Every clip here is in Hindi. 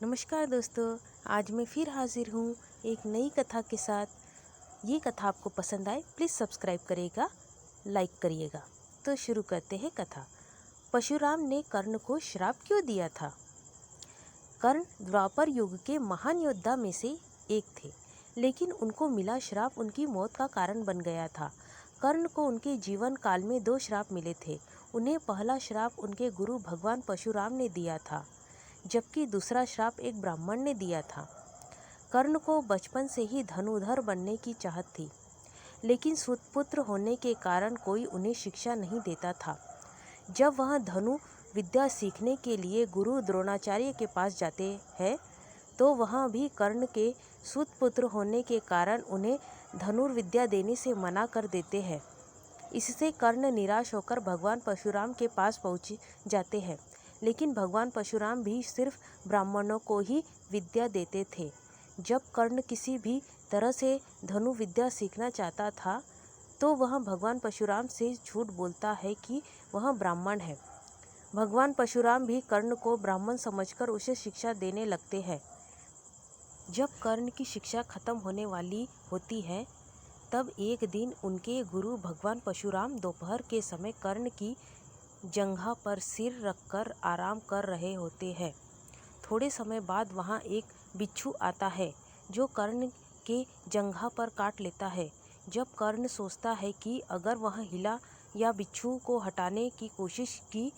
नमस्कार दोस्तों। आज मैं फिर हाजिर हूँ एक नई कथा के साथ। ये कथा आपको पसंद आए प्लीज़ सब्सक्राइब करिएगा, लाइक करिएगा। तो शुरू करते हैं कथा। परशुराम ने कर्ण को श्राप क्यों दिया था? कर्ण द्वापर युग के महान योद्धा में से एक थे, लेकिन उनको मिला श्राप उनकी मौत का कारण बन गया था। कर्ण को उनके जीवन काल में 2 श्राप मिले थे। उन्हें पहला श्राप उनके गुरु भगवान परशुराम ने दिया था, जबकि दूसरा श्राप एक ब्राह्मण ने दिया था। कर्ण को बचपन से ही धनुर्धर बनने की चाहत थी, लेकिन सुतपुत्र होने के कारण कोई उन्हें शिक्षा नहीं देता था। जब वह धनु विद्या सीखने के लिए गुरु द्रोणाचार्य के पास जाते हैं, तो वहाँ भी कर्ण के सुतपुत्र होने के कारण उन्हें धनुर्विद्या देने से मना कर देते हैं। इससे कर्ण निराश होकर भगवान परशुराम के पास पहुँच जाते हैं, लेकिन भगवान परशुराम भी सिर्फ ब्राह्मणों को ही विद्या देते थे। जब कर्ण किसी भी तरह से धनु विद्या सीखना चाहता था, तो वह भगवान परशुराम से झूठ बोलता है कि वह ब्राह्मण है। भगवान परशुराम भी कर्ण को ब्राह्मण समझकर उसे शिक्षा देने लगते हैं। जब कर्ण की शिक्षा खत्म होने वाली होती है, तब एक दिन उनके गुरु भगवान परशुराम दोपहर के समय कर्ण की जंघा पर सिर रखकर आराम कर रहे होते हैं। थोड़े समय बाद वहाँ एक बिच्छू आता है, जो कर्ण के जंघा पर काट लेता है। जब कर्ण सोचता है कि अगर वह हिला या बिच्छू को हटाने की कोशिश की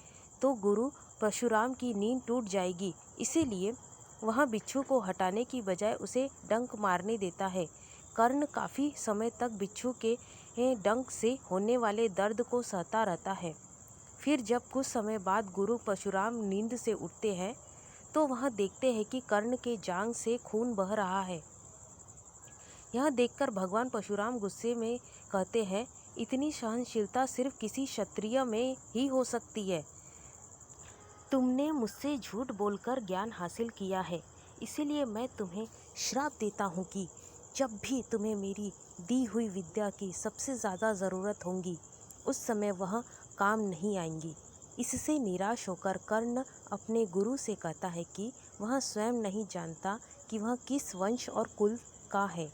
तो गुरु परशुराम की नींद टूट जाएगी, इसीलिए वह बिच्छू को हटाने की बजाय उसे डंक मारने देता है। कर्ण काफ़ी समय तक बिच्छू के डंक से होने वाले दर्द को सहता रहता है। फिर जब कुछ समय बाद गुरु परशुराम नींद से उठते हैं, तो वह देखते हैं कि कर्ण के जांघ से खून बह रहा है। यह देखकर भगवान परशुराम गुस्से में कहते हैं, इतनी सहनशीलता सिर्फ किसी क्षत्रिय में ही हो सकती है। तुमने मुझसे झूठ बोलकर ज्ञान हासिल किया है, इसीलिए मैं तुम्हें श्राप देता हूँ कि जब भी तुम्हें मेरी दी हुई विद्या की सबसे ज़्यादा ज़रूरत होगी, उस समय वह काम नहीं आएंगी। इससे निराश होकर कर्ण अपने गुरु से कहता है कि वह स्वयं नहीं जानता कि वह किस वंश और कुल का है।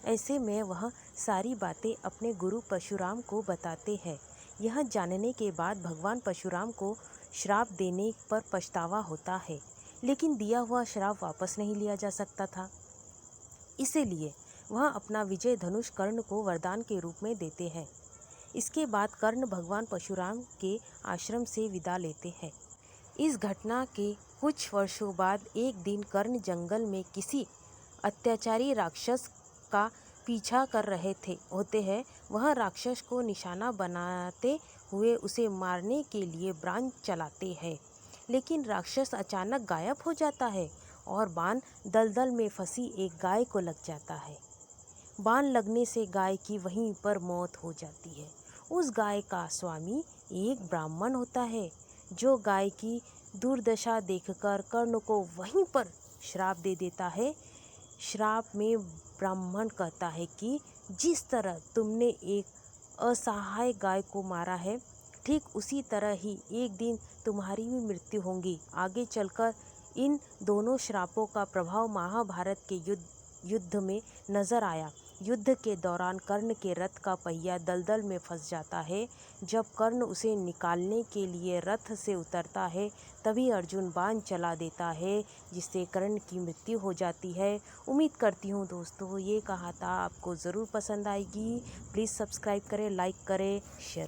ऐसे में वह सारी बातें अपने गुरु परशुराम को बताते हैं। यह जानने के बाद भगवान परशुराम को श्राप देने पर पछतावा होता है, लेकिन दिया हुआ श्राप वापस नहीं लिया जा सकता था। इसीलिए वह अपना विजय धनुष कर्ण को वरदान के रूप में देते हैं। इसके बाद कर्ण भगवान परशुराम के आश्रम से विदा लेते हैं। इस घटना के कुछ वर्षों बाद एक दिन कर्ण जंगल में किसी अत्याचारी राक्षस का पीछा कर रहे होते हैं। वह राक्षस को निशाना बनाते हुए उसे मारने के लिए बाण चलाते हैं, लेकिन राक्षस अचानक गायब हो जाता है और बाण दलदल में फंसी एक गाय को लग जाता है। बाण लगने से गाय की वहीं पर मौत हो जाती है। उस गाय का स्वामी एक ब्राह्मण होता है, जो गाय की दुर्दशा देखकर कर्ण को वहीं पर श्राप दे देता है। श्राप में ब्राह्मण कहता है कि जिस तरह तुमने एक असहाय गाय को मारा है, ठीक उसी तरह ही एक दिन तुम्हारी भी मृत्यु होगी। आगे चलकर इन दोनों श्रापों का प्रभाव महाभारत के युद्ध में नजर आया। युद्ध के दौरान कर्ण के रथ का पहिया दलदल में फंस जाता है। जब कर्ण उसे निकालने के लिए रथ से उतरता है, तभी अर्जुन बाण चला देता है, जिससे कर्ण की मृत्यु हो जाती है। उम्मीद करती हूँ दोस्तों ये कहानी आपको ज़रूर पसंद आएगी। प्लीज़ सब्सक्राइब करें, लाइक करें, शेयर